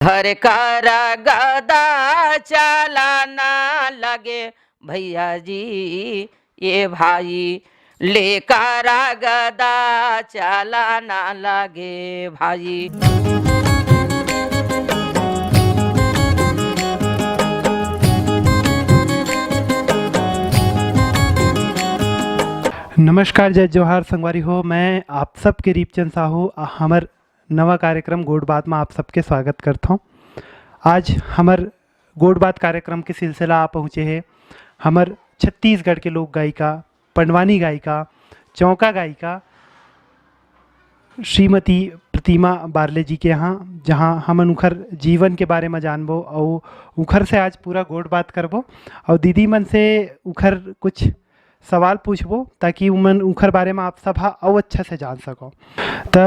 घर कर गदा चलाना लगे भैया जी, ये भाई लेकर गदा चलाना लगे भाई। नमस्कार, जय जोहार संगवारी हो। मैं आप सबके रीपचंद साहू हमर नवा कार्यक्रम गोड बात में आप सबके स्वागत करता हूँ। आज हमर गोड बात कार्यक्रम के सिलसिला आप पहुँचे हैं हमर छत्तीसगढ़ के लोक गायिका, पंडवानी गायिका, चौका गायिका श्रीमती प्रतिमा बारले जी के यहाँ, जहाँ हमन उखर जीवन के बारे में जानबो और उखर से आज पूरा गोड बात करबो और दीदी मन से उखर कुछ सवाल पूछबो ताकि उमन उखर बारे में आप सब और अच्छा से जान सको। तो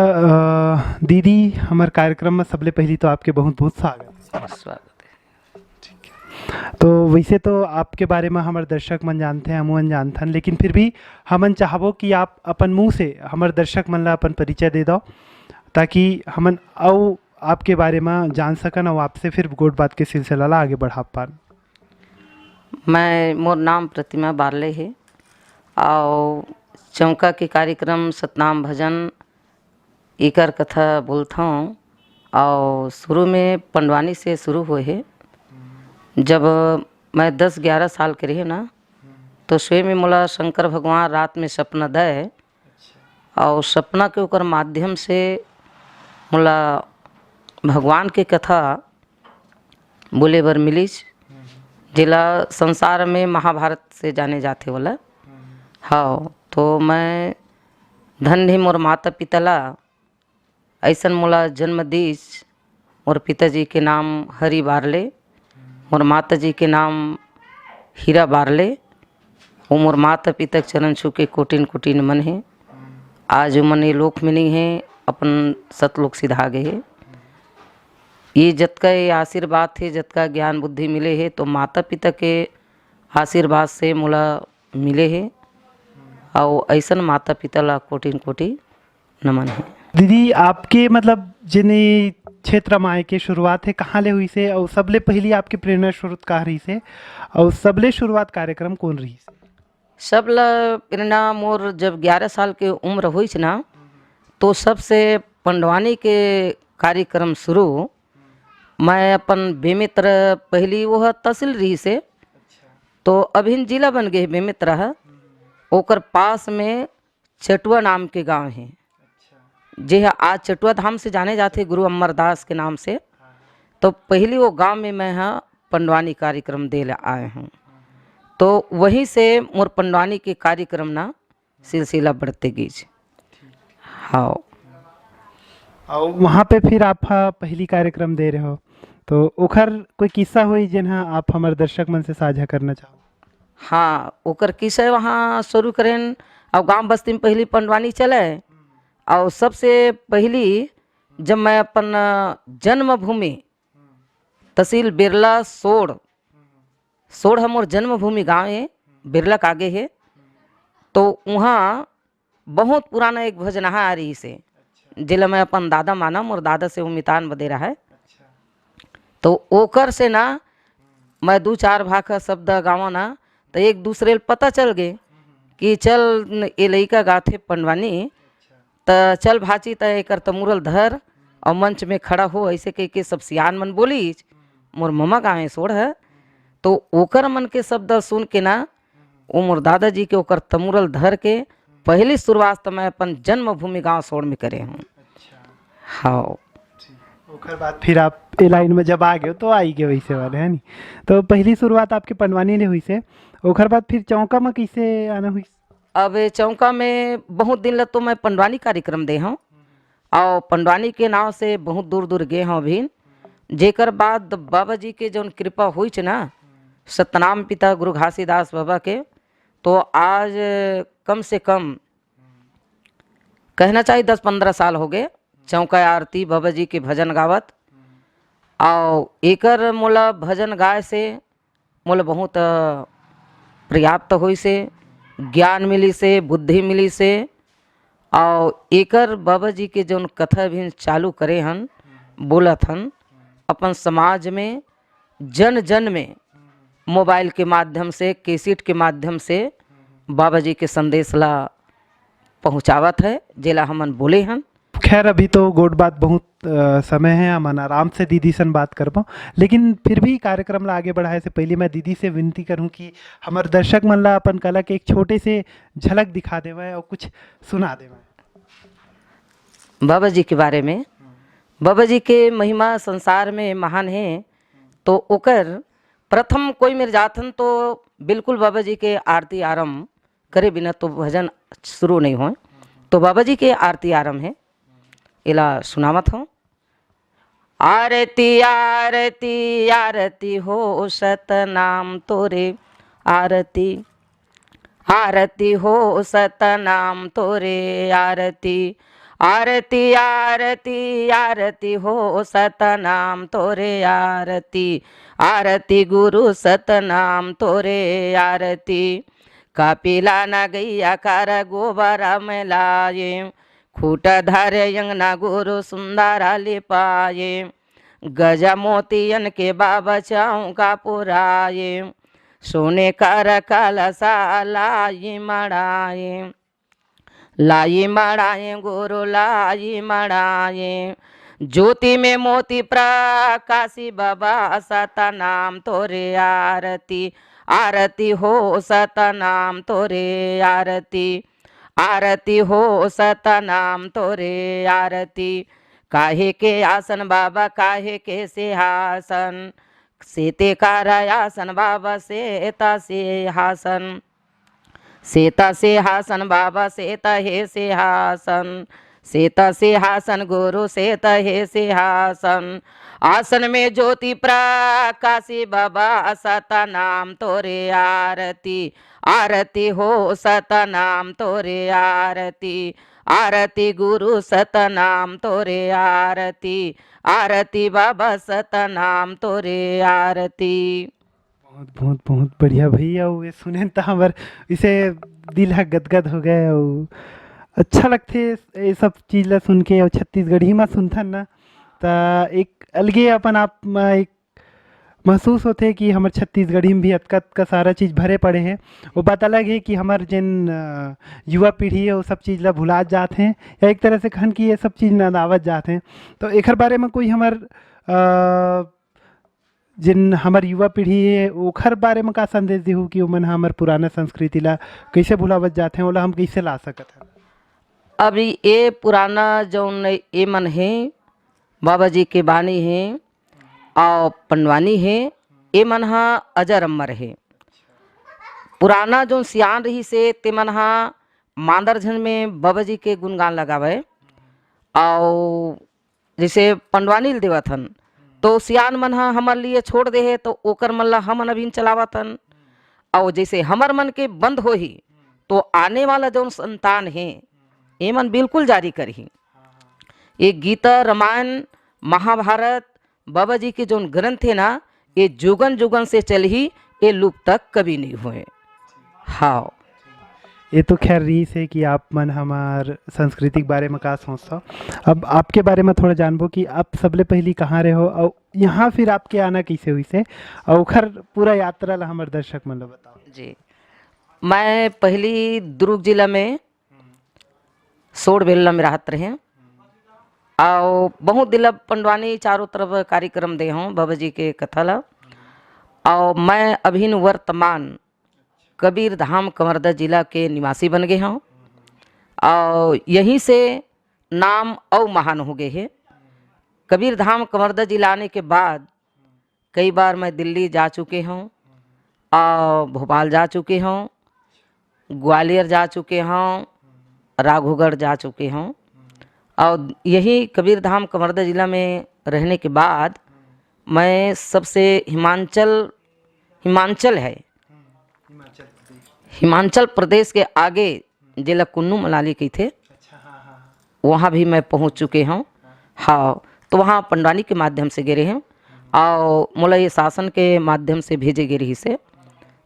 दीदी, हमारे कार्यक्रम में सबले पहली तो आपके बहुत बहुत स्वागत है। तो वैसे तो आपके बारे में हमारे दर्शक मन जानते हैं, हमन जानते हैं, लेकिन फिर भी हमन चाहबो कि आप अपन मुंह से हमारे दर्शक मन ला अपन परिचय दे दो ताकि हमन और आपके बारे में जान सकन और आपसे फिर गोड बात के सिलसिला ला आगे बढ़ा पान। मोर नाम प्रतिमा बारले है और चौका के कार्यक्रम सतनाम भजन एकर कथा बोलता हूँ। और शुरू में पंडवानी से शुरू हुए है। जब मैं 10-11 साल के रही ना, तो स्वयं में मोला शंकर भगवान रात में सपना दे और सपना के ओकर माध्यम से मोला भगवान के कथा बोले बर मिलीच, जिला संसार में महाभारत से जाने जाते वाला। हाँ, तो मैं धन्य मोर माता पिता ला ऐसन मोला जन्म दीज। मोर पिताजी के नाम हरि बारले, मोर माता जी के नाम हीरा बारले। वो मोर माता पिता के चरण छू के कोटिन कोटिन मन है। आज मन ये लोक में नहीं है, अपन सतलोक सिधा गए है। ये जतका ये आशीर्वाद थे, जतका ज्ञान बुद्धि मिले है, तो माता पिता के आशीर्वाद से मोला मिले है। और ऐसा माता पिता ला कोटिन कोटि नमन है। दीदी, आपके मतलब जिन क्षेत्र में आए के शुरुआत है कहाँ ले हुई से और सबले पहली आपकी प्रेरणा स्रोत कहाँ रही से और सबले शुरुआत कार्यक्रम कौन रही से? सबला प्रेरणा मोर जब 11 साल के उम्र हुई ना, तो सबसे पंडवानी के कार्यक्रम शुरू मैं अपन बेमित्र पहली वो तहसील रही से, तो अभी जिला बन गए बेमित्र है। ओकर पास में चटुआ नाम के गांव है, जे आज चटुआ धाम से जाने जाते गुरु अमरदास के नाम से। तो पहली वो गांव में मैं पंडवानी कार्यक्रम दे आए हूँ। तो वहीं से मोर पंडवानी के कार्यक्रम ना सिलसिला बढ़ते गीज। हाँ, और वहाँ पे फिर आप पहली कार्यक्रम दे रहे हो, तो ओखर कोई किस्सा हुई जिन्हें आप हमारे दर्शक मन से साझा करना चाहो? हाँ, ओकर किस्सा वहाँ शुरू करें। और गांव बस्ती में पहली पंडवानी चले। और सबसे पहली जब मैं अपन जन्मभूमि तहसील बिरला सोड़ हमार जन्मभूमि गांव है, बिरला के आगे है। तो वहाँ बहुत पुराना एक भजनहा आ रही से, जिला मैं अपन दादा माना, मोर दादा से उमितान बदे रहा है। तो ओकर से ना मैं 2-4 भाखा शब्द गाँव ना, तो एक दूसरे पता चल गए कि चल ये लड़का गाथे पंडवानी, तो चल भाची त एकर तमुरल धर और मंच में खड़ा हो, ऐसे कह के सब सियान मन बोली। मोर ममा गाँव सोड़ है। तो ओकर मन के शब्द सुन के ना, वो मोर दादाजी के ओकर तमुरल धर के पहली शुरुआत तो मैं अपन जन्मभूमि गांव सोड़ में करे हूँ। हाँ, ओकर बाद फिर आप ए लाइन में जब आ गए तो आई गए वैसे वाले है नी। तो पहली शुरुआत आपके पंडवानी ने हुई से, ओकर बाद फिर चौका में कैसे आना हुई? अब चौका में बहुत दिन लग तो मैं पंडवानी कार्यक्रम दे हूँ और पंडवानी के नाव से बहुत दूर दूर गए हूँ अभी। जेकर बाद बाबा जी के जौन कृपा हुई ना, सतनाम पिता गुरु घासीदास बाबा के, तो आज कम से कम कहना चाहिए 10-15 साल हो गए चौका आरती बाबा जी के भजन गावत। और एकर मोला भजन गाय से मोला बहुत पर्याप्त हुई से, ज्ञान मिली से, बुद्धि मिली से। और एकर बाबा जी के जौन कथा भी चालू करे हन बोलत हन, अपन समाज में जन जन में मोबाइल के माध्यम से, कैसेट के माध्यम से बाबा जी के संदेश ला पहुँचावत है, जेला हमन बोले हन। खैर अभी तो गोड बात बहुत समय है, हमन आराम से दीदी सन बात करबो, लेकिन फिर भी कार्यक्रम ला आगे बढ़ाए से पहले मैं दीदी से विनती करूं कि हमारे दर्शक मन ला अपन कला के एक छोटे से झलक दिखा देवे और कुछ सुना देवे बाबा जी के बारे में। बाबा जी के महिमा संसार में महान है, तो ओकर प्रथम कोई मेरे जाथन तो बिल्कुल बाबा जी के आरती आरंभ करे बिना तो भजन शुरू नहीं हो। तो बाबा जी के आरती आरंभ है, इला सुनावत हूँ। आरती आरती आरती हो सतनाम तोरे, आरती आरती हो सतनाम तोरे, आरती आरती आरती आरती हो सतनाम तोरे, आरती आरती गुरु सतनाम तोरे, आरती कपिला न गैया कर गोबरा में लाए, खूट धर यंगना गुरु सुंदर लिपाए, गजा मोतियन के बाबा चाऊ का पुराए, सोने कर कलसा लाई मड़ाए, लाई मड़ाए गुरु लाई मड़ाए, ज्योति में मोती प्रकाशी बाबा सतनाम तोरे, आरती आरती हो सतनाम तोरे, आरती आरती हो सतनाम तोरे, आरती काहे के आसन बाबा काहे के सिंहासन, सीते का आसन बाबा सेता सिंहासन, सीता सिंहासन बाबा सेता हे सिंहासन, सीता सिंहासन गुरु सेता हे सिंहासन, आसन में ज्योति प्रकाशी बाबा सतनाम तोरे, आरती आरती हो सतनाम तोरे, आरती आरती गुरु सतनाम तोरे, आरती आरती बाबा सतनाम तोरे, आरती। बहुत बहुत बहुत बढ़िया भैया, ये सुने तो हमार इसे दिल हा गदगद हो गए और अच्छा लगते ये सब चीज़ ला सुन के। और छत्तीसगढ़ी में सुनथन ना तो एक अलगे अपन आप में एक महसूस होते कि हमारे छत्तीसगढ़ी में भी अतकत का सारा चीज़ भरे पड़े हैं। वो बात अलग है कि हमारे जिन युवा पीढ़ी है वो सब चीज़ ला भुला जाते हैं, या एक तरह से कहन कि ये सब चीज़ नदावत जाते हैं। तो एक बारे में कोई हमार जिन हमार युवा पीढ़ी है ओखर बारे में का संदेश देहू कि ओमन हमार पुराना संस्कृति ला कैसे भुलावत जाते हैं, ओला हम कैसे ला सकत हैं? अभी ये पुराना जौन ये मन है बाबा जी के बानी है और पंडवानी है, ये मन हा अजर अमर है। पुराना जो सियान रही से ते मन हा मांदर झन में बाबा जी के गुणगान लगावे, और जैसे पंडवानी देवथन तो सियान मन हा हमार लिए छोड़ दे है, तो ओकर मन ला हमन अभी चलावतन। और जैसे हमर मन के बंद हो ही तो आने वाला जो संतान है ये मन बिल्कुल जारी करही। ये गीता रामायण महाभारत बाबा जी के जो ग्रंथ है ना, ये जुगन जुगन से चल ही, ये लुप्त तक कभी नहीं हुए। हाँ, ये तो खैर रही से कि आप मन हमार सांस्कृतिक बारे में का सोचता। अब आपके बारे में थोड़ा जानबो कि आप सबले पहली कहाँ रहे हो और यहाँ फिर आपके आना कैसे हुई से, और खर पूरा यात्रा ला हमारे दर्शक मन ला बताओ। जी, मैं पहली दुर्ग जिला में सोड़ बेल्ला में रहत रहे, और बहुत दिल पंडवानी चारों तरफ कार्यक्रम दे हूँ बाबा जी के कथा ला। और मैं अभिन वर्तमान कबीर धाम कवर्धा जिला के निवासी बन गए हूँ, और यहीं से नाम और महान हो गए हैं। कबीर धाम कवर्धा जिला आने के बाद कई बार मैं दिल्ली जा चुके हूँ, और भोपाल जा चुके हूँ, ग्वालियर जा चुके हूँ, राघोगढ़ जा चुके हूँ। और यही कबीर धाम कवर्धा जिला में रहने के बाद मैं सबसे हिमाचल है, हिमाचल प्रदेश के आगे जिला कुन्नू मनाली की थे, वहाँ भी मैं पहुँच चुके हूँ। हाँ, तो वहाँ पंडवानी के माध्यम से गिरे हैं, और मोला ये शासन के माध्यम से भेजे गए रही से,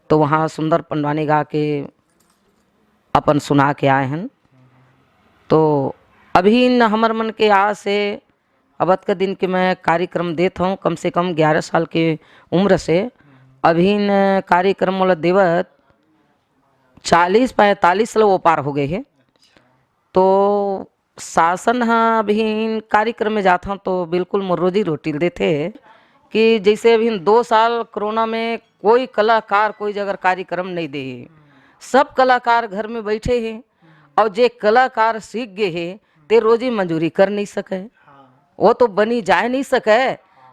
तो वहाँ सुंदर पंडवानी गा के अपन सुना के आए हैं। तो अभी न हमर मन के आस है अब का दिन के मैं कार्यक्रम देता हूँ कम से कम 11 साल के उम्र से। अभी न कार्यक्रम वाला देवत 40-45 साल वो पार हो गए हैं। तो शासन हाँ अभी इन कार्यक्रम में जाता हूँ तो बिल्कुल मोर रोजी रोटी देते कि जैसे अभी 2 साल कोरोना में कोई कलाकार कोई जगह कार्यक्रम नहीं दे, सब कलाकार घर में बैठे हैं और जे कलाकार सीख गए हैं ते रोजी मंजूरी कर नहीं सके, वो तो बनी जाए नहीं सके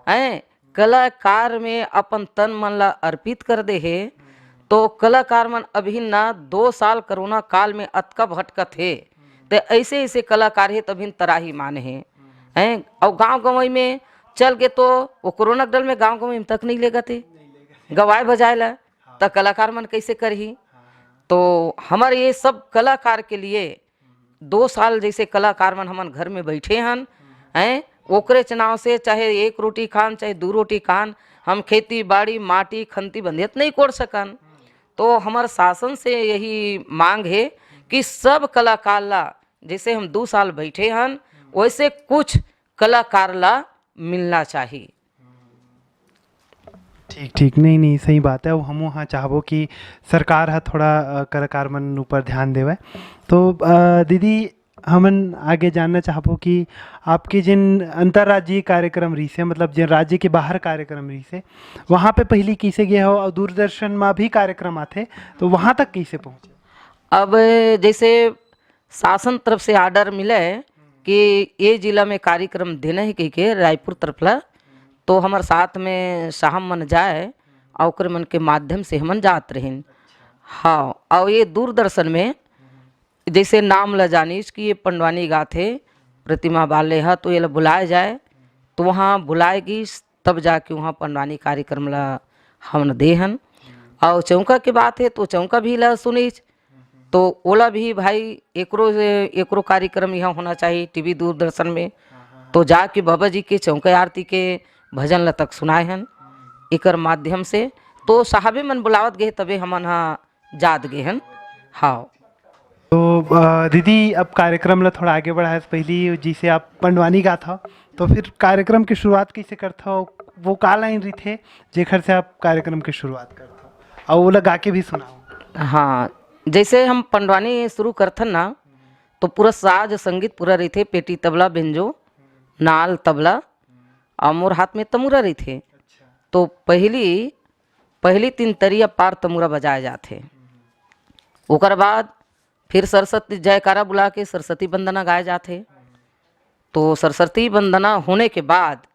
हैं। कलाकार में अपन तन मन ला अर्पित कर दे है तो कलाकार मन अभी ना 2 साल कोरोना काल में अतका भटकत है तो ऐसे ऐसे कलाकार है तभी तराही माने हैं। और गांव गंवई में चल के तो वो कोरोना डल में गांव गंवई में तक नहीं लेगा थे गवाए बजाए ला तो कलाकार मन कैसे करही। तो हमारे ये सब कलाकार के लिए 2 साल जैसे कलाकार मन हमन घर में बैठे हन हैं, ओकरे चुनाव से चाहे 1 रोटी खान चाहे 2 रोटी खान, हम खेती बाड़ी माटी खंती बंधियत नहीं कोड़ सकन। तो हमारे शासन से यही मांग है कि सब कलाकार ला जैसे हम 2 साल बैठे हन वैसे कुछ कलाकार ला मिलना चाहिए। ठीक ठीक, नहीं नहीं सही बात है। वो हम वहाँ चाहबो कि सरकार हा थोड़ा कलाकार मन ऊपर ध्यान देवे। तो दीदी हमन आगे जानना चाहबो कि आपके जिन अंतर्राज्यीय कार्यक्रम रही से मतलब जिन राज्य के बाहर कार्यक्रम रही से वहाँ पे पहली कैसे गए हो और दूरदर्शन में भी कार्यक्रम आते तो वहाँ तक कैसे पहुँचे? अब जैसे शासन तरफ से आर्डर मिले कि ये जिला में कार्यक्रम देना है कह के रायपुर तरफ ला, तो हमारे साथ में साहब मन जाए और ओकरे मन के माध्यम से हमन जात रहें। हाँ, और ये दूरदर्शन में जैसे नाम ला जानिस कि ये पंडवानी गाथे प्रतिमा बाले है तो ये ला बुलाए जाए तो वहाँ बुलाएगी तब जाके वहाँ पंडवानी कार्यक्रम ला हमन देहन। और चौका की बात है तो चौका भी ला सुनीच तो ओला भी भाई एकरो कार्यक्रम यहाँ होना चाहिए टीवी दूरदर्शन में। तो जाके बाबा जी के चौका आरती के भजन ला तक सुनाए हन एकर माध्यम से। तो साहबे मन बुलावत गए तबे हमन हाँ जात गए हन। हाँ, तो दीदी अब कार्यक्रम ला थोड़ा आगे बढ़ाए से पहली जिसे आप पंडवानी गा था तो फिर कार्यक्रम की शुरुआत कैसे करता हो, वो का लाइन रही थे जेखर से आप कार्यक्रम की शुरुआत करता हो और वो ला गा के भी सुनाओ। हाँ, जैसे हम पंडवानी शुरू करथन ना तो पूरा साज संगीत पूरा रही थे, पेटी तबला बेंजो नाल तबला और मोर हाथ में तमूरा रही थे। तो पहली 3 तरिया पार तमूरा बजाए जाते। ओकर बाद फिर सरस्वती जयकारा बुला के सरस्वती वंदना गाए जाते। तो सरस्वती वंदना होने के बाद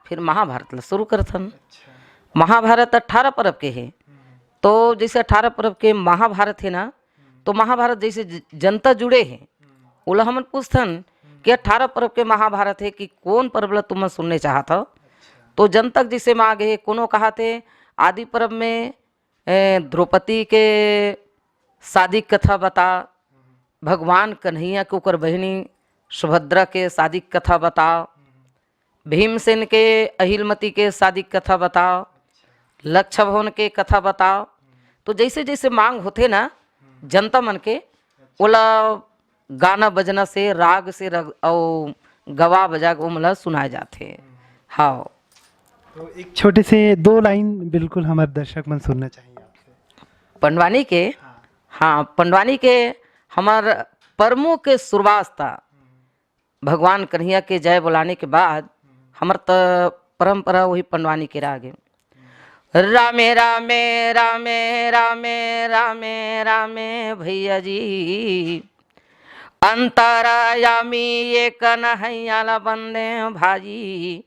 फिर महाभारत ला शुरू करथन। महाभारत 18 पर्व के है तो जैसे 18 पर्व के महाभारत है ना तो महाभारत जैसे जनता जुड़े हैं ओला हमन पूछथन कि 18 पर्व के महाभारत है कि कौन पर्व ला तुम सुनने चाहत हो। तो जनतक जैसे मांगे है कोनो कहा थे आदि पर्व में द्रौपदी के शादी कथा बता, भगवान कन्हैया के ओकर बहिनी सुभद्रा के शादी कथा बताओ, भीमसेन के अहिलमती के शादी कथा बताओ, लक्ष्य भवन के कथा बताओ। तो जैसे जैसे मांग होते ना जनता मन के ओला गाना बजना से राग से और गवा बजा के मतलब सुनाए जाते। हाँ, तो एक छोटे से 2 लाइन बिल्कुल हमारे दर्शक मन सुनना चाहिए आपसे पंडवानी के। हाँ, पंडवानी के हमार प्रमुख के शुरुआत था भगवान कन्हैया के जय बुलाने के बाद हमार तो परंपरा वही पंडवानी के राग है। रामे रामे रामे रामे रामे रामे भैया जी अंतरायामी ये कन्हैया बंदे भाजी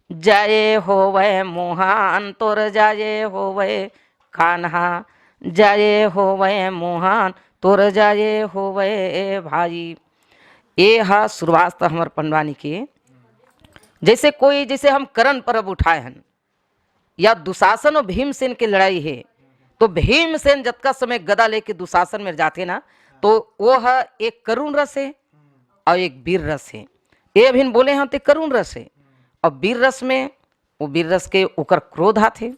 जय होवे मोहन तोर जय होवे कान्हा जय होवे मोहन तोर जय होवे भाई। ये हा शुरुआत था हमारे पंडवानी के। जैसे कोई जैसे हम करण पर्व उठाए हैं या दुशासन और भीमसेन की लड़ाई है तो भीमसेन जब का समय गदा लेके दुशासन में जाते ना तो वो है एक करुण रस है और एक वीर रस है। ये अभी बोले हैं तो करुण रस है और वीर रस में वो वीर रस के ऊपर क्रोध आते।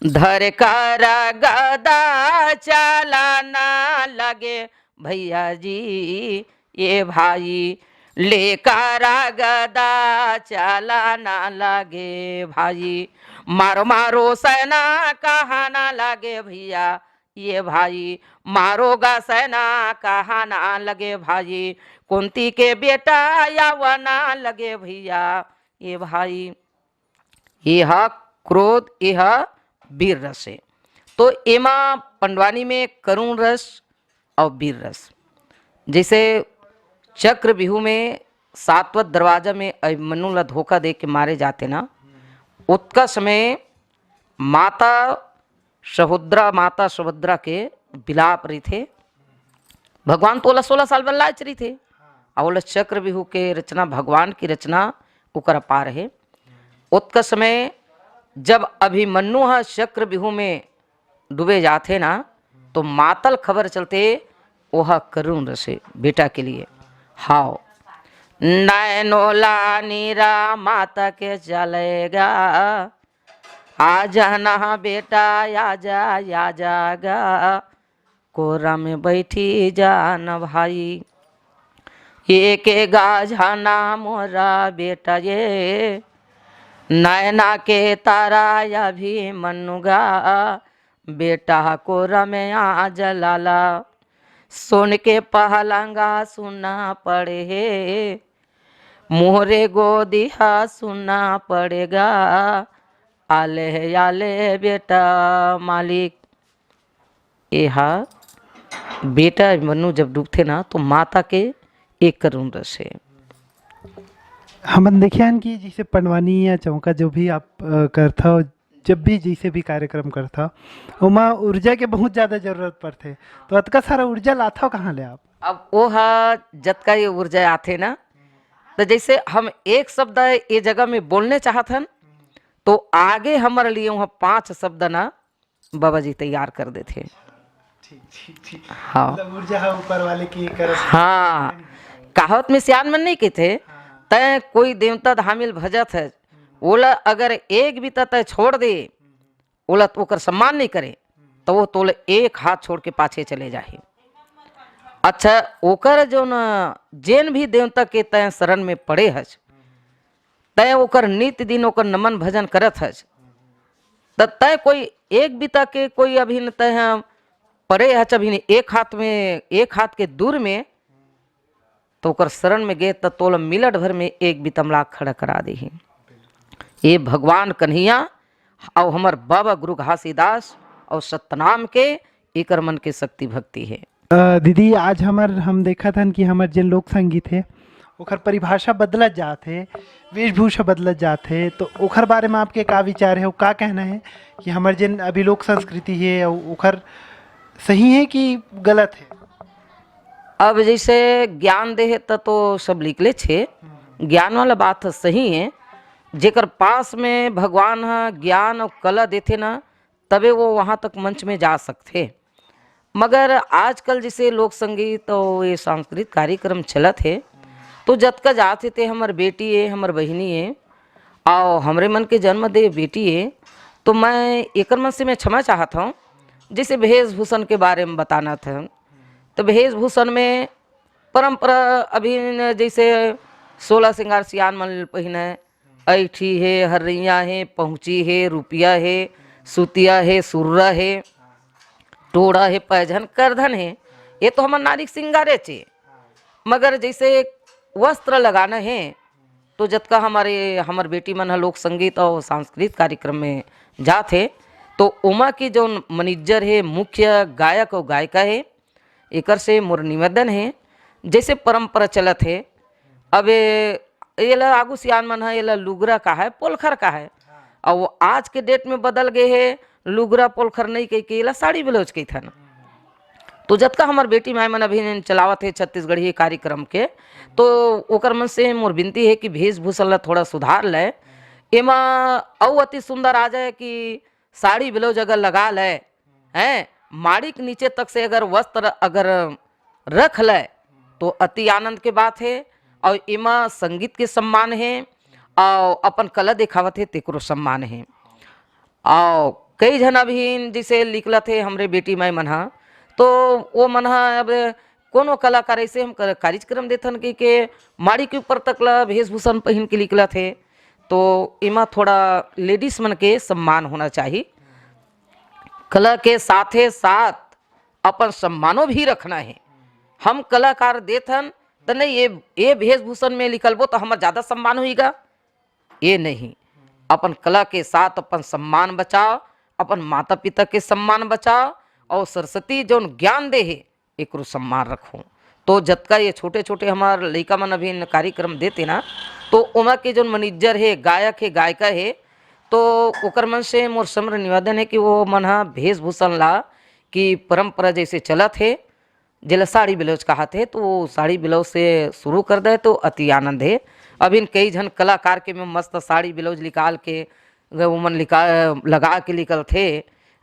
धर कर गदा चलाना लगे भैया जी ये भाई लेकर गदा चला ना लगे भाई, मारो मारो सेना कहा ना लगे भैया, ये भाई मारोगा सेना कहा ना लगे भाई, कुंती के बेटा या ना लगे भैया, ये भाई यह क्रोध यह वीर रस है। तो एमा पंडवानी में करुण रस और वीर रस, जैसे चक्र बिहू में सातवत दरवाजा में अभिमन्यु ला धोखा दे के मारे जाते ना, उत्का समय माता सुभद्रा के बिलाप रही थे। भगवान तो 16 साल बल्ला रही थे और चक्र बिहू के रचना भगवान की रचना उकर अपार है। उत्का समय जब अभिमन्यु चक्र बिहू में डूबे जाते ना, तो मातल खबर चलते वह करुण रसे बेटा के लिए। हाओ नैनोला नीरा माता के चलेगा, आ जाना बेटा या जागा, कोरा में बैठी जान भाई, ये के गाझाना मोरा बेटा ये, नैना के तारा या भी मनुगा, बेटा कोरा में आ जलाला, सोन के पहलंगा सुना पड़े है, मोहरे गोदिया सुना पड़ेगा, आले बेटा मालिक। यह बेटा मनु जब डूबते ना, तो माता के एक करुण रस है। हमन देखिए हन कि जैसे पंडवानी या चौका जो भी आप करता हो, जब भी जैसे भी कार्यक्रम करता उमा ऊर्जा के बहुत ज़्यादा जरूरत पड़ते, तो अतका सारा ऊर्जा लाता हो कहाँ ले आप? अब वो जतका ये ऊर्जा आते ना, तो जैसे हम एक शब्द ये जगह में बोलने चाहतन, तो आगे हमारे लिए वहाँ 5 शब्द ना बाबा जी तैयार कर देते। हाँ ऊर्जा ऊपर वाले की कर। हाँ कहावत में सियान मन नहीं कहते, तय कोई देवता धामिल भजत है, ओला अगर एक भी तय छोड़ दे, ओला तो ओकर सम्मान नहीं करे, तो वो तोले एक हाथ छोड़ के पाछे चले जाए। अच्छा ओकर जो न जेन भी देवता के तय शरण में पड़े हज, तय ओकर नित्य दिन ओकर नमन भजन करत हज, तय कोई एक बीता के कोई अभी न तय पड़े हज, अभी एक हाथ के दूर में, तो ओकर शरण में गे तो तोल मिलट भर में एक बितमला खड़ा करा दी। ये भगवान कन्हैया और हमार बाबा गुरु घासीदास और सतनाम के एकर मन के शक्ति भक्ति है। दीदी आज हम देखा था कि हमार जिन लोक संगीत है ओकर परिभाषा बदलत जाते, वेशभूषा बदलत जाते, तो ओकर बारे में आपके का विचार है, वो का कहना है कि हमार जिन अभी लोक संस्कृति है ओकर सही है कि गलत है? अब जैसे ज्ञान दे तो सब लिखले छे, ज्ञान वाला बात सही है, जेकर पास में भगवान ज्ञान और कला देते ना, तबे वो वहाँ तक मंच में जा सकते। मगर आजकल जैसे लोक संगीत और ये सांस्कृतिक कार्यक्रम चलत है, तो जतका जाते थे हमार बेटी है, हमार बहिनी है और हमरे मन के जन्म दे बेटी है, तो मैं एकर मन से मैं क्षमा चाहता हूँ। जैसे वेशभूषण के बारे में बताना था, तो वेशभूषण में परंपरा अभी जैसे 16 श्रृंगार सियान मन पहिने, ऐठी है, हर्रिया है, पहुँची है, रुपया है, सुतिया है, सुर्रा है, टोड़ा है, पैजन करधन है, ये तो हमारे नारी श्रृंगारे चे। मगर जैसे वस्त्र लगाना है, तो जतका हमार बेटी मन लोक संगीत और सांस्कृतिक कार्यक्रम में जाते, तो उमा की जो मैनेजर है, मुख्य गायक और गायिका है, एकर से मोर निवेदन है, जैसे परंपरा चलत है, अब ये ला आगू सियान मन है, ये ला लुगरा का है, पोलखर का है, और वो आज के डेट में बदल गए है, लुगरा पोलखर नहीं कही के, ये ला साड़ी ब्लाउज कही था ना। तो जतका हमार बेटी माय मन अभी चलावत है छत्तीसगढ़ी कार्यक्रम के, तो ओकर मन से मोर विनती है कि वेशभूषण ला थोड़ा सुधार ले, एमा और अति सुंदर आ जाए कि साड़ी ब्लाउज अगर लगा ले हैं, माड़ी के नीचे तक से अगर वस्त्र अगर रख ले, तो अति आनंद के बात है। और इमा संगीत के सम्मान है और अपन कला दिखावत है तेकरो सम्मान है। और कई जन अभी जैसे लिखलत है हमरे बेटी माई मन, तो वो मन अब कोनो कलाकार ऐसे हम कार्यक्रम देथन के माड़ी के ऊपर तक ला वेशभूषण पहन के निकला थे। तो इमा थोड़ा लेडीज मन के सम्मान होना चाहिए। कला के साथे साथ अपन सम्मानो भी रखना है। हम कलाकार देथन तो नहीं ये वेशभूषण में निकलबो तो हमारा ज़्यादा सम्मान होगा, ये नहीं। अपन कला के साथ अपन सम्मान बचाओ, अपन माता पिता के सम्मान बचाओ, और सरस्वती जो ज्ञान दे है एक सम्मान रखो। तो जतका ये छोटे छोटे हमारे लड़का मन अभी कार्यक्रम देते ना, तो उमा के जो मैनेजर है, गायक है, गायिका है, तो ओकर मन से मोर सम्र निवेदन है कि वो मन हा वेशभूषण ला कि परंपरा जैसे चलत है, जिला साड़ी ब्लाउज कहते हैं, तो साड़ी ब्लाउज से शुरू कर दे तो अति आनंद है। अभी कई जन कलाकार के में मस्त साड़ी ब्लाउज निकाल के उमन लगा के निकल थे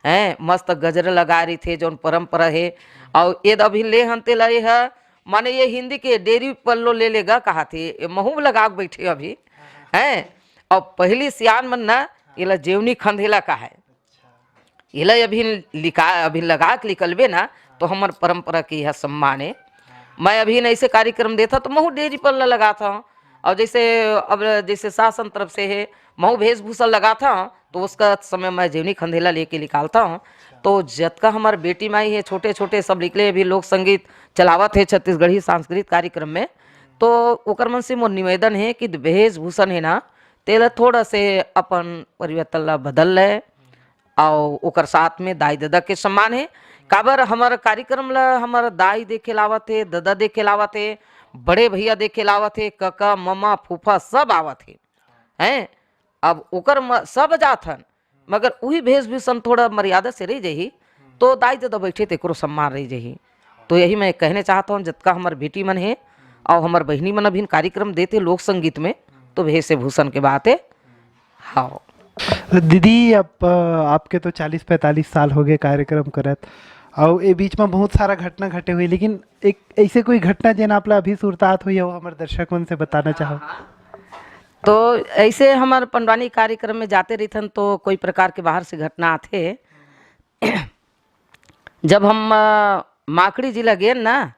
हैं, मस्त गजर लगा रही थे जो परंपरा है। और ये अभी ले हंते लाए है, माने ये हिंदी के डेरी पल्लो ले लेगा कहा थे, महू लगा के बैठे अभी हैं। और पहली सियान मन ना ये जेवनी खंधेला का है, ये अभी लगा के निकलबे ना तो हमार परंपरा की यह सम्मान है। मैं अभी ऐसे कार्यक्रम देता तो महू डेरी पल्ला लगा था, और जैसे अब जैसे शासन तरफ से है महू वेशभूषा लगा था, तो उसका समय मैं जेवनी खंधेला लेके निकालता हूँ। तो जतका हमारे बेटी माई है, छोटे छोटे सब निकले अभी लोक संगीत चलावत है छत्तीसगढ़ी सांस्कृतिक कार्यक्रम में, तो ओकर मन से मोर निवेदन है कि वेशभूषण है ना तेला थोड़ा से अपन परिवर्तन ला बदल ले, और ओकर साथ में दाई दादा के सम्मान है। काबर हमारा कार्यक्रम ला हमारा दाई देखे लावत है, दादा देखे लावत है, बड़े भैया देखे लावत है, काका ममा फूफा सब आवत है हैं। अब ओकर सब जाथन, मगर वही वेशभूषण थोड़ा मर्यादा से रह जाही तो दाई दादा बैठे तो एक सम्मान रह जाही। तो यही मैं कहने चाहता हूँ, जतका हमारे बेटी मन है और हमारे बहनी मन अभी कार्यक्रम देते लोक संगीत में, तो वेशभूषण के बात है। हाँ दीदी, अब आपके तो 40-45 साल हो गए कार्यक्रम करत, और ये बीच में बहुत सारा घटना घटे हुई, लेकिन एक ऐसे कोई घटना जेन आपला अभी सुरतात हुई हो हमारे दर्शक मन से बताना चाहो। तो ऐसे हमारे पंडवानी कार्यक्रम में जाते रहथन तो कोई प्रकार के बाहर से घटना आते। जब हम माकड़ी जिला गए ना,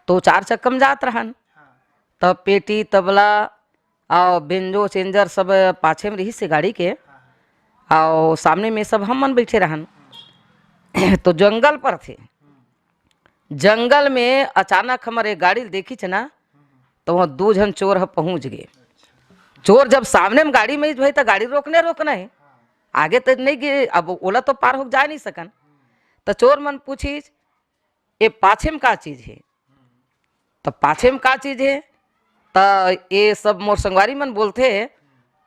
तो 4 चक्कम जात रहन, तब पेटी तबला और बेंजो चेंजर सब पाछे में रही से गाड़ी के, और सामने में सब हम मन बैठे रहन। तो जंगल पर थे, जंगल में अचानक हमारे गाड़ी देखी छ ना, तो वहाँ 2 जन चोर पहुँच गए। चोर जब सामने में गाड़ी में भाई तो गाड़ी रोकना है, आगे तो नहीं गए, अब ओला तो पार हो जा नहीं सकन। तो चोर मन पूछी ये पाछे में का चीज है, तो पाछे में का चीज है, तो ये सब मोर संगवारी मन बोलते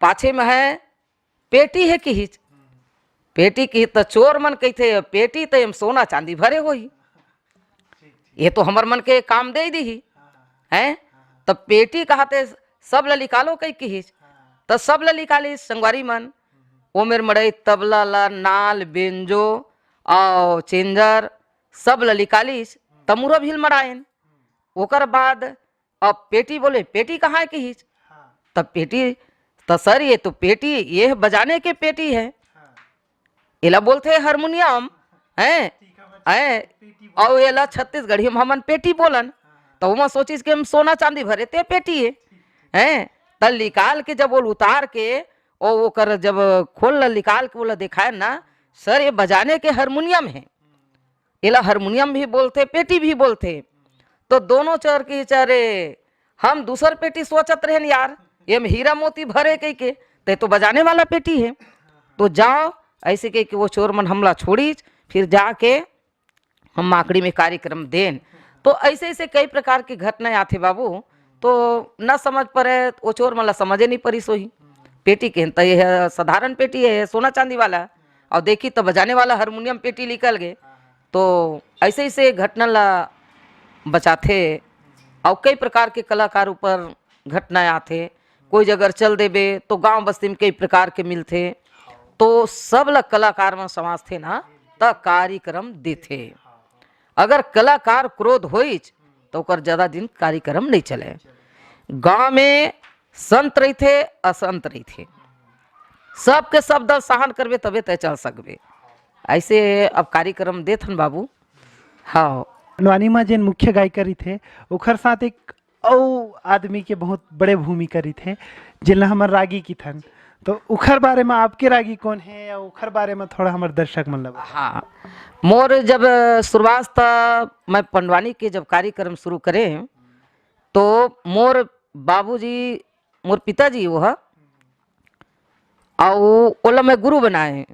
पाछे में है पेटी है कि पेटी की। तो चोर मन कहते पेटी तो सोना चांदी भरे हो ही, ये तो हमार मन के काम दे दी है। तब पेटी कहते सब ला निकालो कई की, तो सब ला निकाली संगवारी मन। वो मेरे मड़ई तबला ला नाल बेंजो और चेंजर सब ला निकालीस, तमुरा भील मड़ायन। ओकर बाद अब पेटी बोले पेटी कहाँ है कि, तब पेटी तो सर ये तो पेटी ये बजाने के पेटी है, इला बोलते है हारमोनियम है, और ये छत्तीसगढ़ी में हमन पेटी बोलन। तो वहाँ सोचिस कि हम सोना चांदी भरे ते पेटी है। तल निकाल के जब वो उतार के और वो कर जब खोल निकाल के बोला दिखाए ना, सर ये बजाने के हारमोनियम है, इला हारमोनियम भी बोलते पेटी भी बोलते। तो दोनों चोर की चारे हम दूसर पेटी सोचत रहे यार, ये में हीरा मोती भरे कह के, तो बजाने वाला पेटी है। तो जाओ ऐसे कह के वो चोर मन हमला छोड़ी, फिर जाके हम माकड़ी में कार्यक्रम देन। तो ऐसे ऐसे कई प्रकार की घटनाएं आते बाबू, तो न समझ पड़े वो चोर मला समझे नहीं पड़ी सोही पेटी के तो ये साधारण पेटी है सोना चांदी वाला, और देखी तो बजाने वाला हारमोनियम पेटी निकल गए। तो ऐसे ऐसे घटना ला बचाते, और कई प्रकार के कलाकार ऊपर घटनाएं आते। कोई जगह चल देबे तो गांव बस्ती में कई प्रकार के मिलते, तो सब ला कलाकार में समाज थे ना तो कार्यक्रम देते। अगर कलाकार क्रोध होई तो कर ज्यादा दिन कार्यक्रम नहीं चले। गांव में संत रही थे असंत रही थे, सबके सब दल सहन करबे तबे तय चल सकबे। ऐसे अब कार्यक्रम देथन बाबू। हाँ पंडवानी में जिन मुख्य गायिका रही थे ओखर साथ एक औ आदमी के बहुत बड़े भूमिका रही थे जिनला हमर रागी की थन। तो उखर बारे में आपके रागी कौन है या उखर बारे में थोड़ा हमारे दर्शक मन लगा। हाँ, मोर जब शुरुआत था मैं पंडवानी के जब कार्यक्रम शुरू करे तो मोर बाबूजी मोर पिताजी वो है और ओला मैं गुरु बनाए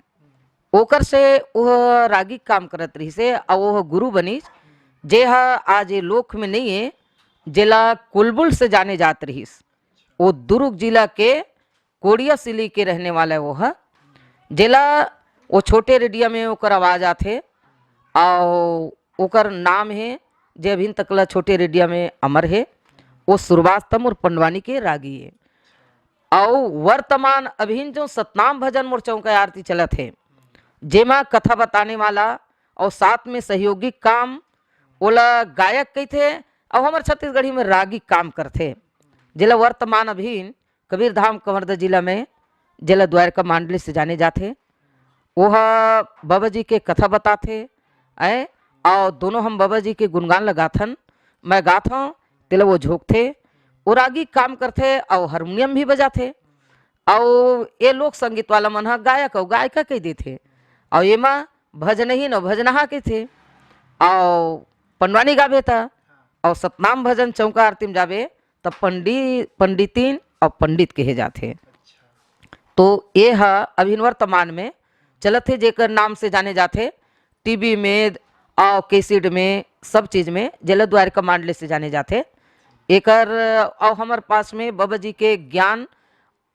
ओकर से वह रागी काम करत रही से और वह गुरु बनी जे हा आज ये लोक में नहीं है जिला कुलबुल से जाने जात रहीस। वो दुर्ग जिला के कोड़िया सिली के रहने वाला है वो है जिला वो छोटे रेडिया में ओकर आवाज आते और ओकर नाम है जे अभी तकला छोटे रेडिया में अमर है। वो शुरुआत और पंडवानी के रागी है और वर्तमान अभिन जो सतनाम भजन मोर चौका आरती चलत है जेमा कथा बताने वाला और साथ में सहयोगी काम ओला गायक कही थे और हमारे छत्तीसगढ़ी में रागी काम करते जिला वर्तमान अभिन कबीर धाम कवर्धा जिला में जिला द्वारका मंडली से जाने जाते। वह बाबा जी के कथा बताते ऐ और दोनों हम बाबा जी के गुणगान लगाथन मैं गाता हूँ तिला वो झोंकते वो रागी काम करते और हारमोनियम भी बजाते और ये लोक संगीत वाला मन गायक और गायिका कह देते और ये माँ भजन ही न भजनहा के थे और पंडवानी गावे था और सतनाम भजन चौका आरती में जावे तब पंडितीन और पंडित कहे जाते। तो ये है अभिन वर्तमान में चलत है जेकर नाम से जाने जाते टीवी में और कैसेट में सब चीज़ में जिला द्वारका मंडली से जाने जाते। एकर और हमारे पास में बाबा जी के ज्ञान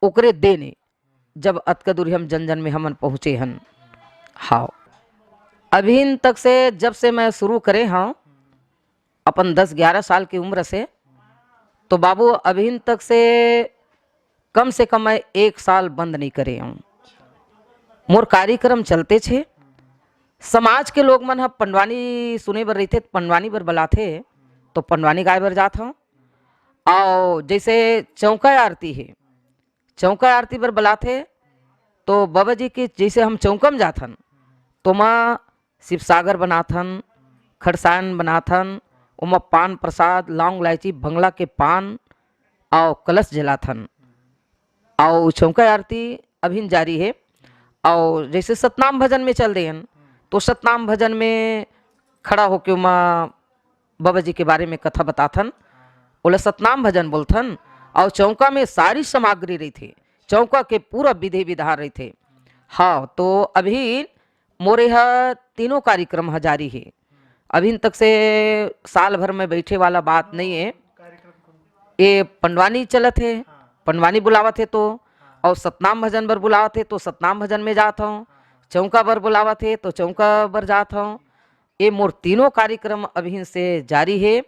ओकरे देने जब अतका दूरी हम जन जन में हमन पहुँचे हन। हाँ, अभिन तक से जब से मैं शुरू करे हाँ अपन 10-11 साल की उम्र से तो बाबू अभिन तक से कम मैं 1 साल बंद नहीं करे हूँ। मोर कार्यक्रम चलते छे समाज के लोग मन पंडवानी सुने बर रही थे पंडवानी बर बुलाथे तो पंडवानी गाय बर जात हूँ और जैसे चौका आरती है चौका आरती बर बुलाथे तो बाबा जी की जैसे हम चौकम जाथन तो माँ शिव सागर बनाथन खरसान बनाथन उमा पान प्रसाद लौंग इलायची भंगला के पान और कलश जलाथन और चौका आरती अभिन जारी है। और जैसे सतनाम भजन में चल रहे हैं तो सतनाम भजन में खड़ा होके उमा बाबा जी के बारे में कथा बताथन बोले सतनाम भजन बोलथन और चौका में सारी सामग्री रही थी चौका के पूरा विधि विधान रही थे। हाँ, तो अभी मोरे यहाँ तीनों कार्यक्रम जारी है अभी तक से साल भर में बैठे वाला बात नहीं है। ये पंडवानी चलत है पंडवानी बुलावत है तो और सतनाम भजन बर बुलावत है तो सतनाम भजन में जाता हूँ चौका बर बुलावत है तो चौका बर जाता हूँ। ये मोर तीनों कार्यक्रम अभी से जारी है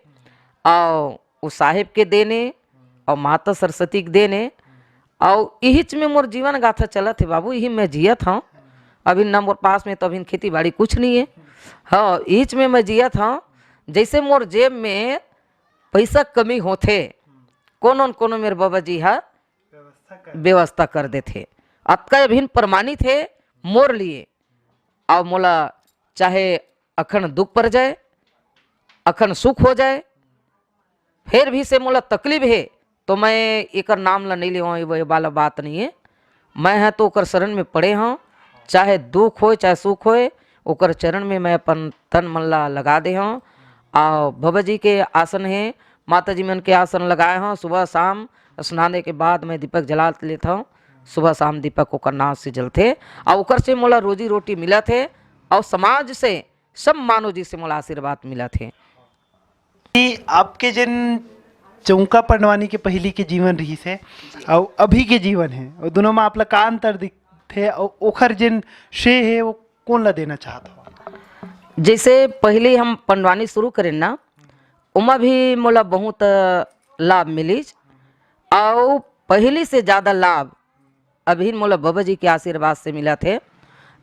और उस साहेब के देने और माता सरस्वती के देने और यहीच में मोर जीवन गाथा चलत है बाबू यही मैं जियत हूँ। अभी न मोर पास में तो अभी खेती बाड़ी कुछ नहीं है। हाँ, यहीच में मैं जियत हूँ जैसे मोर जेब में पैसा कमी होते कोनो मेरे बाबा जी हा व्यवस्था कर देते अतका अभिन प्रमाणित है मोर लिए। और मोला चाहे अखन दुख पड़ जाए अखन सुख हो जाए फिर भी से मोला तकलीफ है तो मैं एक नाम ला नहीं ले वो वाला बात नहीं है। मैं है तो ओकर शरण में पड़े हूँ चाहे दुख हो चाहे सुख हो ओकर चरण में मैं अपन तन मन ला लगा दे हूँ। और बाबा जी के आसन है माता जी मन के आसन लगाए हूँ सुबह शाम स्नाने के बाद मैं दीपक जला लेता हूँ सुबह शाम दीपक ओकर नाम से जलते और ओकर से मोला रोजी रोटी मिला थे और समाज से सब मानव जी से मोला आशीर्वाद मिला थे। आपके जिन चौका पंडवानी के पहली के जीवन रही से और अभी के जीवन है और दोनों में आप ला का अंतर दिखते और ओखर जिन श्रेय है वो कौन ला देना चाहता हो। जैसे पहले हम पंडवानी शुरू करें ना उमा भी मोला बहुत लाभ मिली और पहले से ज़्यादा लाभ अभी मोला बाबा जी के आशीर्वाद से मिला थे।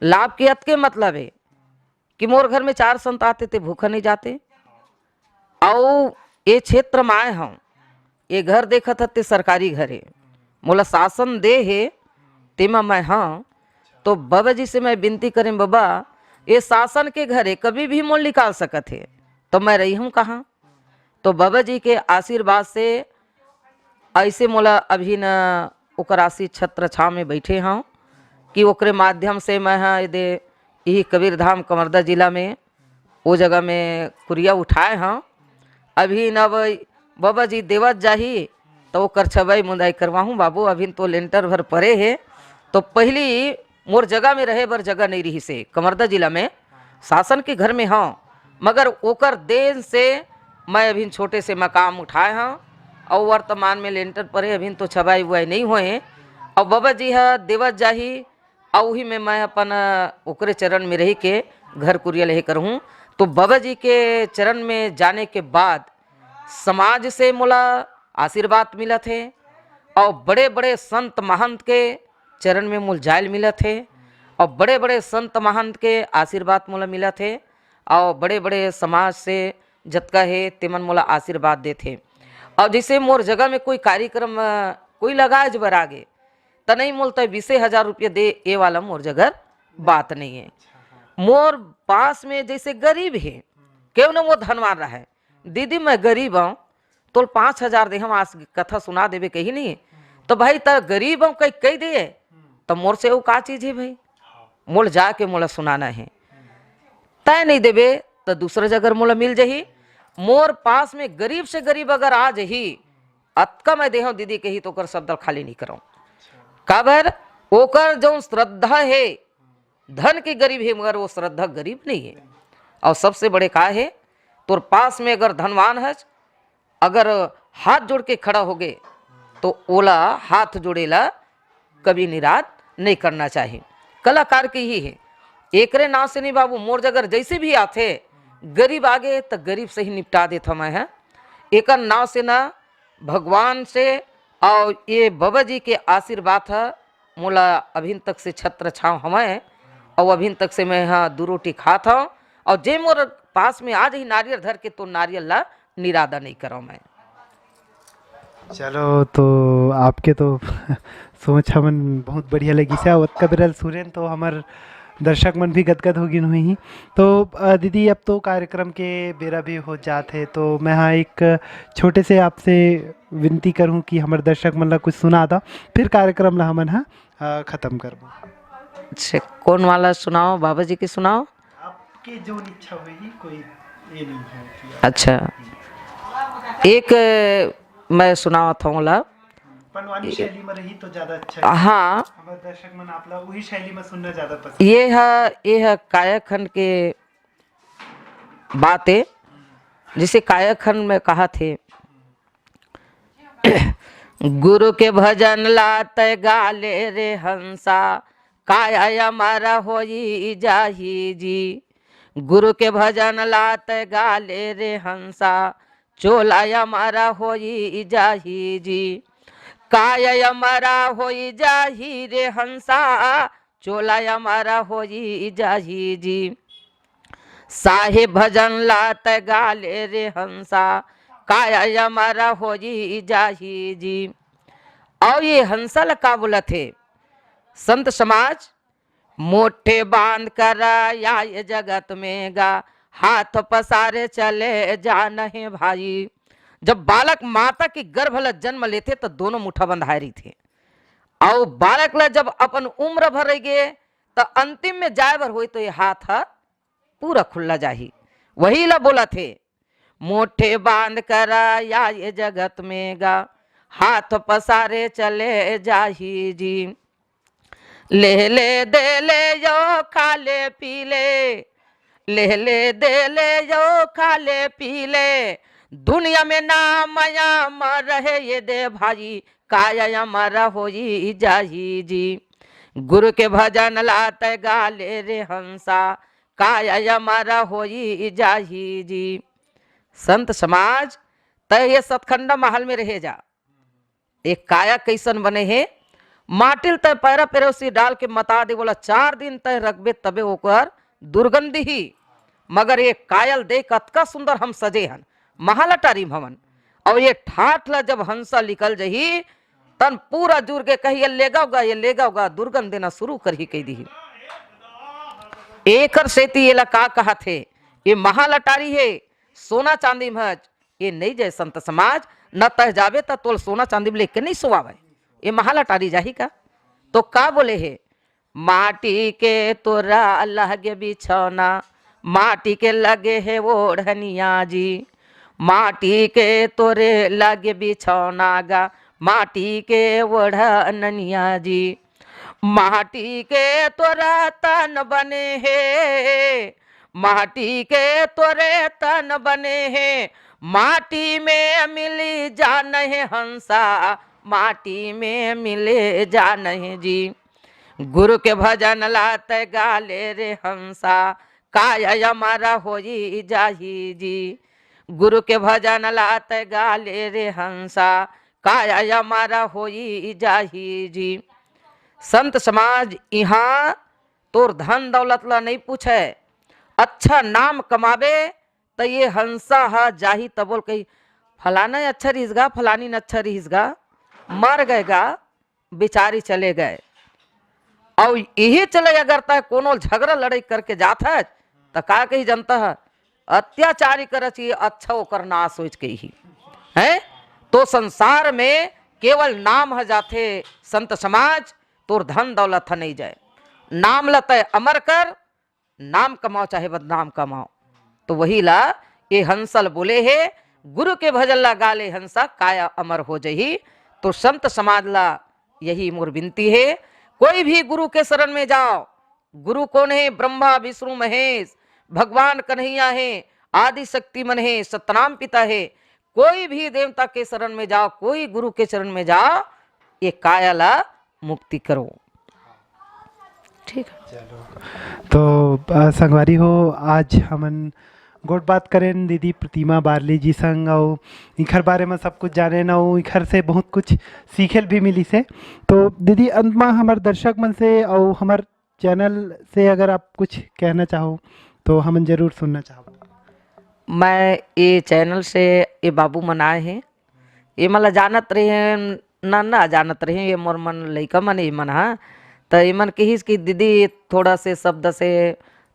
लाभ के अर्थ के मतलब है कि मोर घर में 4 संत आते थे भूखा नहीं जाते और ये क्षेत्र में आए हम ये घर देखा था ते सरकारी घर है मोला शासन दे है तेमा मैं हाँ तो बाबा जी से मैं विनती करें बाबा ये शासन के घर है कभी भी मोल निकाल सकत है तो मैं रही हूँ कहाँ। तो बाबा जी के आशीर्वाद से ऐसे मोला अभी न ओकर आशीष छत्र छाव में बैठे हूँ कि ओकरे माध्यम से मैं हाँ यदि यही कबीर धाम कवर्धा जिला में वो जगह में कुरिया उठाए हूँ। अभी न बाबा जी देवत जाही तो वो कर छबई मुंदाई करवाहूँ बाबू। अभी तो लेंटर भर परे है। तो पहली मोर जगह में रहे बर जगह नहीं रही से कवर्धा जिला में शासन के घर में हूँ, मगर ओकर देन से मैं अभी छोटे से मकाम उठाए हूँ और वर्तमान में लेंटर परे अभी तो छबाई उबाई नहीं हुए। और बाबा जी है देवत जाही और वही में मैं अपन ओकरे चरण में रही के घर कुरिया ले करहूँ। तो बाबा जी के चरण में जाने के बाद समाज से मोला आशीर्वाद मिला थे और बड़े बड़े संत महंत के चरण में मोल जायल मिला थे और बड़े बड़े संत महंत के आशीर्वाद मोला मिला थे और बड़े बड़े समाज से जतका है तेमन मोला आशीर्वाद दे थे। और जैसे मोर जगह में कोई कार्यक्रम कोई लगाए जबर आगे तो नहीं मोलता 20,000 रुपये दे ये वाला मोर जगह बात नहीं है। मोर पास में जैसे गरीब है क्यों न वो धनवान रहा है, दीदी मैं गरीब हूँ तो 5,000 दे हम आज कथा सुना देवे कही नहीं। तो भाई त गरीब हूँ कही दे तो मोर से वो का चीज है भाई, मोल जाके मोला सुनाना है। तय नहीं देवे तो दूसरा जगह मोला मिल जाही। मोर पास में गरीब से गरीब अगर आ जही अतका मैं देहूँ दीदी कही तो ओकर शब्द खाली नहीं कराऊँ। काबर ओकर जो श्रद्धा है धन की गरीब है मगर वो श्रद्धा गरीब नहीं है। और सबसे बड़े का है तोर पास में अगर धनवान है अगर हाथ जोड़ के खड़ा हो गए तो ओला हाथ जोड़ेला कभी निराश नहीं करना चाहिए। कलाकार की ही है एकरे नाव से नहीं बाबू मोर जगह जैसे भी आते गरीब आगे तो गरीब से ही निपटा देता मैं है। एक नाव से ना भगवान से और ये बाबा जी के आशीर्वाद है मोला अभी तक से छत्र छाव हमें और अभी तक से मैं यहाँ 2 रोटी खाता हूँ और जे मोर पास में आज ही नारियल धर के तो नारियल ला निरादा नहीं करो मैं। चलो तो आपके तो सोच हमन बहुत बढ़िया लगी से और कबीरल सुरेन तो हमार दर्शक मन भी गदगद होगी नहीं। तो दीदी अब तो कार्यक्रम के बेरा भी हो जाते तो मैं हाँ एक छोटे से आपसे विनती करूँ कि हमारे दर्शक मन ला कुछ सुना था फिर कार्यक्रम ला हमन हाँ ख़त्म करबो। अच्छा कौन वाला सुनाओ बाबा जी की सुनाओ। आपके जो इच्छा हुई कोई ये नहीं है। अच्छा एक मैं सुनावा था ला पंडवानी शैली में रही तो ज्यादा अच्छा है। हाँ हमारे दर्शक मन आपला वही शैली में सुनना ज्यादा पसंद। ये है कायाखंड के बातें जिसे कायाखंड में कहा थे गुरु के भजन लात गाले रे हंसा काया हमारा होई जाही जी। गुरु के भजन लात गाले रे हंसा चोला हमारा होई जाही जी। काया हमारा होई जाही रे हंसा चोला हमारा होई जाही जी। साहेब भजन लात गाले रे हंसा काया हमारा होई जाही जी। और ये हंसा ला का बोला थे संत समाज मोटे बांध कर या ये जगत में गा हाथ पसारे चले जान है भाई। जब बालक माता की गर्भ ला जन्म लेते तो दोनों मुठा बंधारी थे और बालक ला जब अपन उम्र भर रह गए तो अंतिम में जाए भर हुई तो ये हाथ पूरा खुला जाही। वही ला बोला थे मोटे बांध कर या ये जगत में गा हाथ पसारे चले जाही जी। ले ले दे ले यो खाले पीले ले दे ले यो खाले पीले दुनिया में नाम रहे ये दे भाई काया हमारा होई जाही जी। गुरु के भजन लात गाले रे हंसा काया हमारा होई जाही जी। संत समाज तय ये सतखंडा महल में रहे जा एक काया कैसन बने है माटिल तय पैरा पेरोसी डाल के मता दे बोला 4 दिन तय रखबे तबे ओकर दुर्गंधी ही। मगर ये कायल देख अतका सुंदर हम सजे हन महल अटारी भवन और ये ठाठ ला जब हंसा निकल जही तन पूरा जुर के कही ये लेगा होगा दुर्गंध देना शुरू कर ही कही दी। एकर सेती ये ला का कहा थे ये महल अटारी है सोना चांदी में ये नहीं जय संत समाज, न तह जावे त तोल सोना चांदी में लेके नहीं सुआवे, ये महाला टारी जाही का। तो का बोले है, माटी के तोरा लगे बिछौना, माटी के लगे है ओढ़निया जी, माटी के तोरे लगे बिछौना गा, माटी के ओढ़निया जी, माटी के तोरा तन बने है, माटी के तोरे तन बने हैं, माटी में मिली जान है हंसा, माटी में मिले जान है जी, गुरु के भजन लात गाले रे हंसा, काया हमारा होई जाही जी, गुरु के भजन लात गाले रे हंसा, काया हमारा होई जाही जी। संत समाज यहाँ तोर धन दौलत ला नहीं पूछे, अच्छा नाम कमावे तो ये हंसा हा जाही तब बोल कही फलाना अच्छा रिसगा, फलानी न अच्छा रिसगा, मर गएगा बेचारी चले गए। और यही चले अगर तय कोनो झगड़ा लड़ाई करके जात है तो का कही जनता है अत्याचारी कर चाहिए, अच्छा ओकर ना सोच के ही है। तो संसार में केवल नाम है जाते संत समाज, तोर धन दौलत नहीं जाए, नाम लते अमर कर, नाम कमाओ चाहे बदनाम कमाओ। तो वही ला ये हंसल बोले है, गुरु के भजन ला गाले हंसा, काया अमर हो जही। तो संत समाज ला यही मोर विनती है, कोई भी गुरु के शरण में जाओ। गुरु कौन है? ब्रह्मा विष्णु महेश, भगवान कन्हैया है, आदि शक्ति मन है, सतनाम पिता है। कोई भी देवता के शरण में जाओ, कोई गुरु के शरण में जाओ, ये काया ला मुक्ति करो। ठीक है, चलो तो संगवारी हो, आज हमन गोट बात करें दीदी प्रतिमा बारले जी संग, और इखर बारे में सब कुछ जाने न, इखर से बहुत कुछ सीखेल भी मिली से। तो दीदी अंत में हमारे दर्शक मन से और हमारे चैनल से अगर आप कुछ कहना चाहो तो हमन जरूर सुनना चाहो। मैं ये चैनल से ये बाबू मन आए हैं, ये मला जानत रहे ना जानत रहे, ये मोर मन लइका मन ये मन हा, तो ये मन कही कि दीदी थोड़ा से शब्द से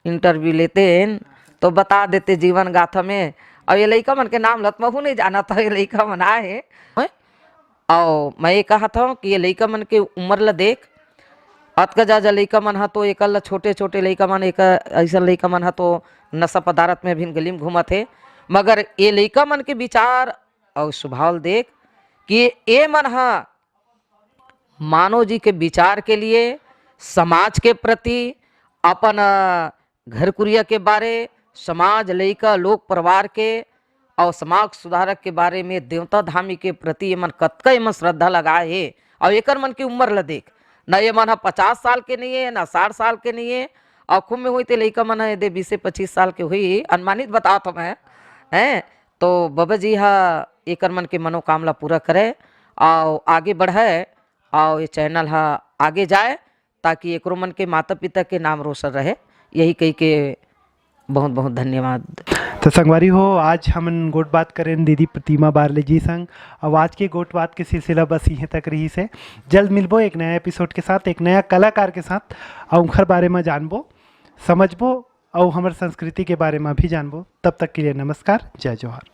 इंटरव्यू लेते हैं तो बता देते जीवन गाथा में। और ये लइका मन के नाम लतमहू नहीं जाना था, ये लइका मन आए हैं। और मैं ये कहा था कि ये लइका मन के उम्र ला देख, अतका जा लइका मन हा तो एक छोटे छोटे लइका मन, एक ऐसा लइका मन हा तो नशा पदार्थ में भी गली में घूमत है, मगर ये लइका मन के विचार और स्वभाव देख कि ये मन हा मानव जी के विचार के लिए, समाज के प्रति, अपन घर कुरिया के बारे, समाज लइका लोक परिवार के और समाज सुधारक के बारे में, देवता धामी के प्रति ये मन कतका मन श्रद्धा लगाए है। और एकर मन की उम्र ला देख, न ये मन 50 साल के नहीं है, न 60 साल के नहीं है, और खूब में हुई तो लइका मन है 20-25 साल के हुई, अनुमानित बताओ तो मैं हैं। तो बाबा जी हा एकर मन के मनोकामना पूरा करे और आगे बढ़े, और ये चैनल हा आगे जाए, ताकि एकरो मन के माता पिता के नाम रोशन रहे। यही कही के बहुत बहुत धन्यवाद। तो संगवारी हो, आज हम गोट बात करें दीदी प्रतिमा बारले जी संग, और आज के गोट बात के सिलसिला बस यहीं तक रही से। जल्द मिलबो एक नया एपिसोड के साथ, एक नया कलाकार के साथ, और उनकर बारे में जानबो, समझबो, और हमारे संस्कृति के बारे में भी जानबो। तब तक के लिए नमस्कार, जय जोहार।